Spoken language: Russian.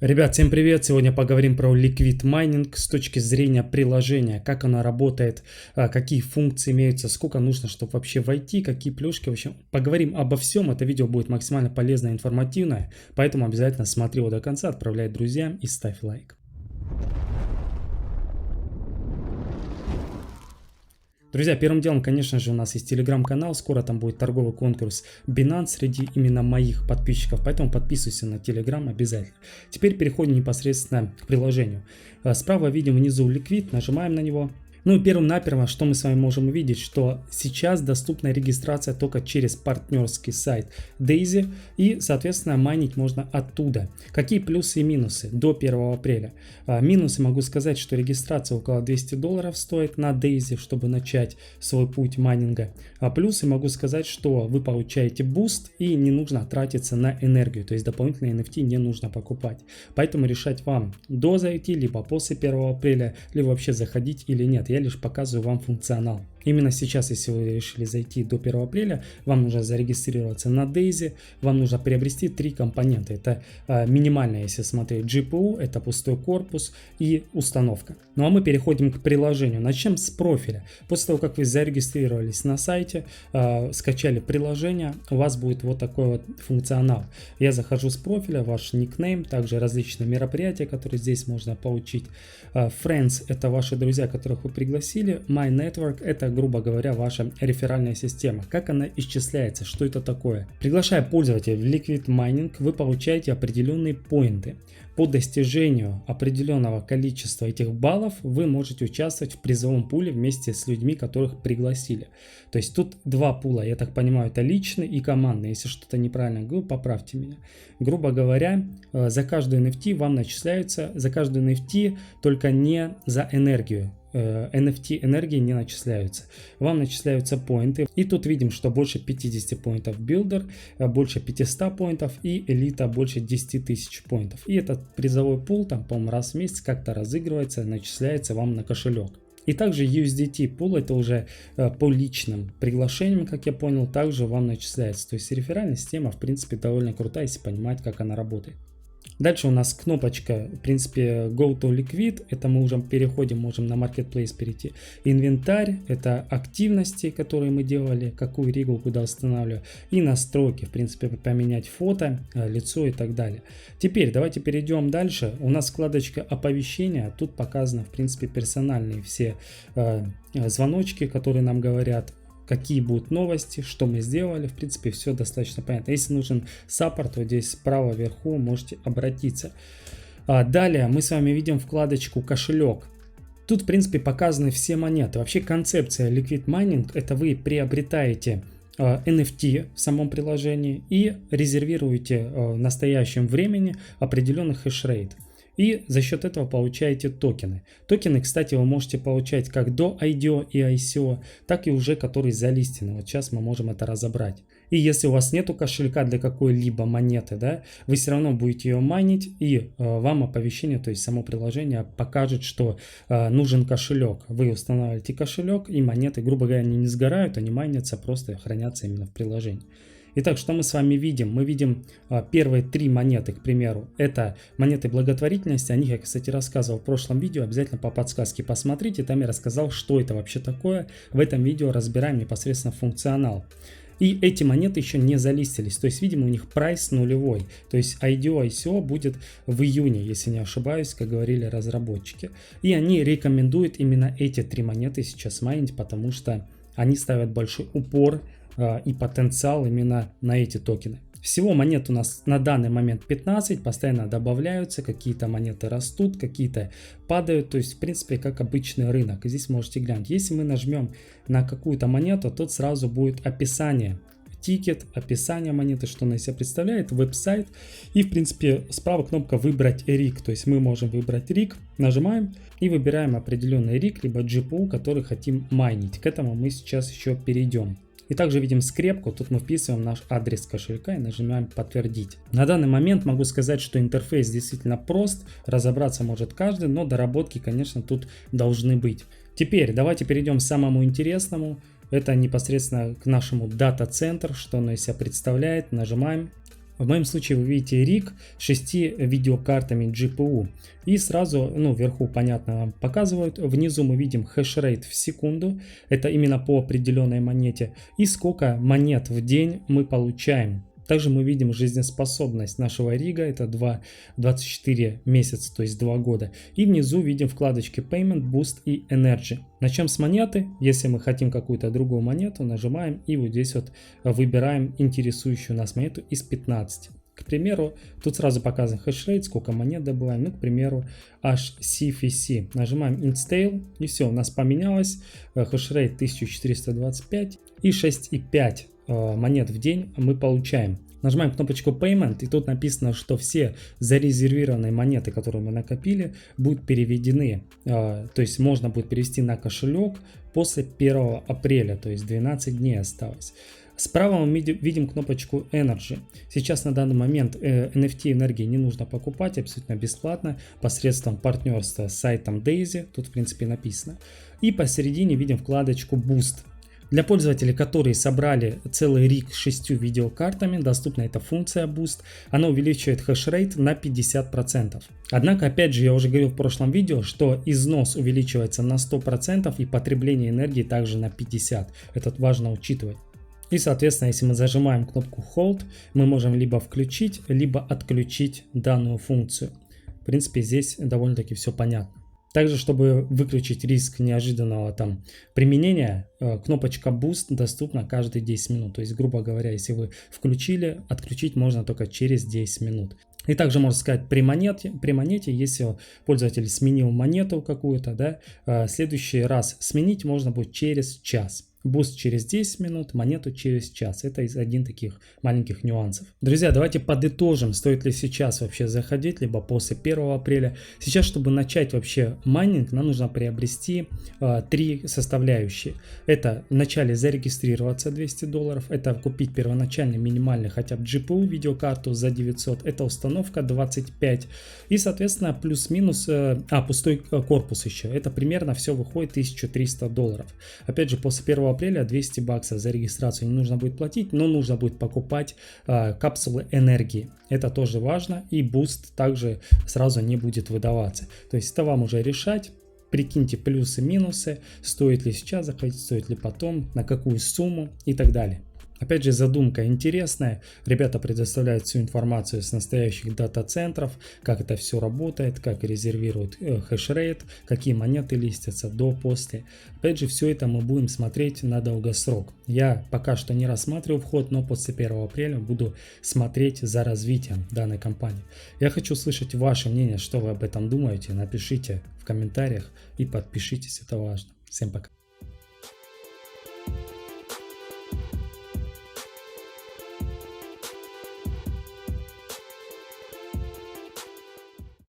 Ребят, всем привет! Сегодня поговорим про Liquid Mining с точки зрения приложения, как оно работает, какие функции имеются, сколько нужно, чтобы вообще войти, какие плюшки. В общем, поговорим обо всем. Это видео будет максимально полезное и информативное, поэтому обязательно смотри его до конца, отправляй друзьям и ставь лайк. Друзья, первым делом, конечно же, у нас есть телеграм-канал, скоро там будет торговый конкурс Binance среди именно моих подписчиков, поэтому подписывайся на телеграм обязательно. Теперь переходим непосредственно к приложению. Справа видим внизу Liquid, нажимаем на него. Ну и первым-наперво, что мы с вами можем увидеть, что сейчас доступна регистрация только через партнерский сайт Daisy и, соответственно, майнить можно оттуда. Какие плюсы и минусы до 1 апреля? Минусы могу сказать, что регистрация около $200 стоит на Daisy, чтобы начать свой путь майнинга. А плюсы могу сказать, что вы получаете буст и не нужно тратиться на энергию, то есть дополнительные NFT не нужно покупать. Поэтому решать вам до зайти, либо после 1 апреля, либо вообще заходить или нет. Я лишь показываю вам функционал. Именно сейчас, если вы решили зайти до 1 апреля, вам нужно зарегистрироваться на Daisy, вам нужно приобрести 3 компонента. Это минимальная, если смотреть, GPU, это пустой корпус и установка. Ну а мы переходим к приложению. Начнем с профиля. После того, как вы зарегистрировались на сайте, скачали приложение, у вас будет вот такой вот функционал. Я захожу с профиля, ваш никнейм, также различные мероприятия, которые здесь можно получить. Friends — это ваши друзья, которых вы пригласили. My Network — это, грубо говоря, ваша реферальная система. Как она исчисляется? Что это такое? Приглашая пользователя в Liquid Mining, вы получаете определенные поинты. По достижению определенного количества этих баллов вы можете участвовать в призовом пуле вместе с людьми, которых пригласили. То есть тут два пула, я так понимаю, это личный и командный. Если что-то неправильно говорю, поправьте меня. Грубо говоря, за каждую NFT вам начисляются, за каждую NFT только не за энергию. NFT энергии не начисляются. Вам начисляются поинты. И тут видим, что больше 50 поинтов Builder, больше 500 поинтов и элита больше 10 тысяч поинтов. И этот призовой пул там, по-моему, раз в месяц как-то разыгрывается, начисляется вам на кошелек. И также USDT пул, это уже по личным приглашениям, как я понял, также вам начисляется. То есть реферальная система, в принципе, довольно крутая, если понимать, как она работает. Дальше у нас кнопочка, в принципе, Go to Liquid, это мы уже переходим, можем на Marketplace перейти. Инвентарь, это активности, которые мы делали, какую ригу куда устанавливаю. И настройки, в принципе, поменять фото, лицо и так далее. Теперь давайте перейдем дальше. У нас вкладочка оповещения, тут показано, в принципе, персональные все звоночки, которые нам говорят, какие будут новости, что мы сделали. В принципе, все достаточно понятно. Если нужен саппорт, вот здесь справа вверху можете обратиться. Далее мы с вами видим вкладочку кошелек. Тут, в принципе, показаны все монеты. Вообще концепция Liquid Mining — это вы приобретаете NFT в самом приложении и резервируете в настоящем времени определенный хешрейт. И за счет этого получаете токены. Токены, кстати, вы можете получать как до IDO и ICO, так и уже которые залистены. Вот сейчас мы можем это разобрать. И если у вас нету кошелька для какой-либо монеты, да, вы все равно будете ее майнить, и вам оповещение, то есть само приложение покажет, что нужен кошелек. Вы устанавливаете кошелек, и монеты, грубо говоря, они не сгорают, они майнятся, просто хранятся именно в приложении. Итак, что мы с вами видим? Мы видим первые 3 монеты, к примеру, это монеты благотворительности. О них я, кстати, рассказывал в прошлом видео, обязательно по подсказке посмотрите, там я рассказал, что это вообще такое. В этом видео разбираем непосредственно функционал. И эти монеты еще не залистились, то есть, видимо, у них прайс нулевой. То есть IDO, ICO будет в июне, если не ошибаюсь, как говорили разработчики. И они рекомендуют именно эти 3 монеты сейчас майнить, потому что они ставят большой упор и потенциал именно на эти токены. Всего монет у нас на данный момент 15, постоянно добавляются, какие-то монеты растут, какие-то падают, то есть в принципе как обычный рынок. И здесь можете глянуть, если мы нажмем на какую-то монету, то сразу будет описание, тикет, описание монеты, что она из себя представляет, веб-сайт и в принципе справа кнопка выбрать риг, то есть мы можем выбрать риг, нажимаем и выбираем определенный риг, либо GPU, который хотим майнить. К этому мы сейчас еще перейдем. И также видим скрепку, тут мы вписываем наш адрес кошелька и нажимаем подтвердить. На данный момент могу сказать, что интерфейс действительно прост, разобраться может каждый, но доработки, конечно, тут должны быть. Теперь давайте перейдем к самому интересному. Это непосредственно к нашему дата-центру, что оно из себя представляет. Нажимаем. В моем случае вы видите RIG с 6 видеокартами GPU. И сразу, вверху понятно вам показывают. Внизу мы видим хешрейт в секунду. Это именно по определенной монете. И сколько монет в день мы получаем. Также мы видим жизнеспособность нашего рига, это 24 месяца, то есть 2 года. И внизу видим вкладочки Payment, Boost и Energy. Начнем с монеты. Если мы хотим какую-то другую монету, нажимаем и вот здесь вот выбираем интересующую нас монету из 15. К примеру, тут сразу показан хешрейт, сколько монет добываем. К примеру, HCFC. Нажимаем Install и все, у нас поменялось. Хешрейт 1425 и 6,5 монет в день мы получаем. Нажимаем кнопочку Payment, и тут написано, что все зарезервированные монеты, которые мы накопили, будут переведены. То есть можно будет перевести на кошелек после 1 апреля, то есть 12 дней осталось. Справа мы видим кнопочку Energy. Сейчас на данный момент NFT энергии не нужно покупать абсолютно бесплатно посредством партнерства с сайтом Daisy. Тут в принципе написано. И посередине видим вкладочку Boost. Для пользователей, которые собрали целый риг с 6 видеокартами, доступна эта функция Boost. Она увеличивает хешрейт на 50%. Однако, опять же, я уже говорил в прошлом видео, что износ увеличивается на 100% и потребление энергии также на 50%. Это важно учитывать. И, соответственно, если мы зажимаем кнопку Hold, мы можем либо включить, либо отключить данную функцию. В принципе, здесь довольно-таки все понятно. Также, чтобы выключить риск неожиданного применения, кнопочка Boost доступна каждые 10 минут. То есть, грубо говоря, если вы включили, отключить можно только через 10 минут. И также можно сказать при монете, если пользователь сменил монету какую-то, следующий раз сменить можно будет через час. Буст через 10 минут, монету через час. Это один из таких маленьких нюансов. Друзья, давайте подытожим, стоит ли сейчас вообще заходить, либо после 1 апреля. Сейчас, чтобы начать вообще майнинг, нам нужно приобрести 3 составляющие. Это вначале зарегистрироваться $200, это купить первоначальный минимальный хотя бы GPU видеокарту за 900, это установка 25 и, соответственно, плюс-минус, пустой корпус еще. Это примерно все выходит $1300. Опять же, после 1 апреля $200 за регистрацию не нужно будет платить, но нужно будет покупать капсулы энергии. Это тоже важно, и буст также сразу не будет выдаваться. То есть это вам уже решать. Прикиньте плюсы-минусы, стоит ли сейчас заходить, стоит ли потом, на какую сумму и так далее. Опять же, задумка интересная. Ребята предоставляют всю информацию с настоящих дата-центров, как это все работает, как резервируют хешрейт, какие монеты листятся до, после. Опять же, все это мы будем смотреть на долгосрок. Я пока что не рассматриваю вход, но после 1 апреля буду смотреть за развитием данной компании. Я хочу слышать ваше мнение, что вы об этом думаете. Напишите в комментариях и подпишитесь, это важно. Всем пока.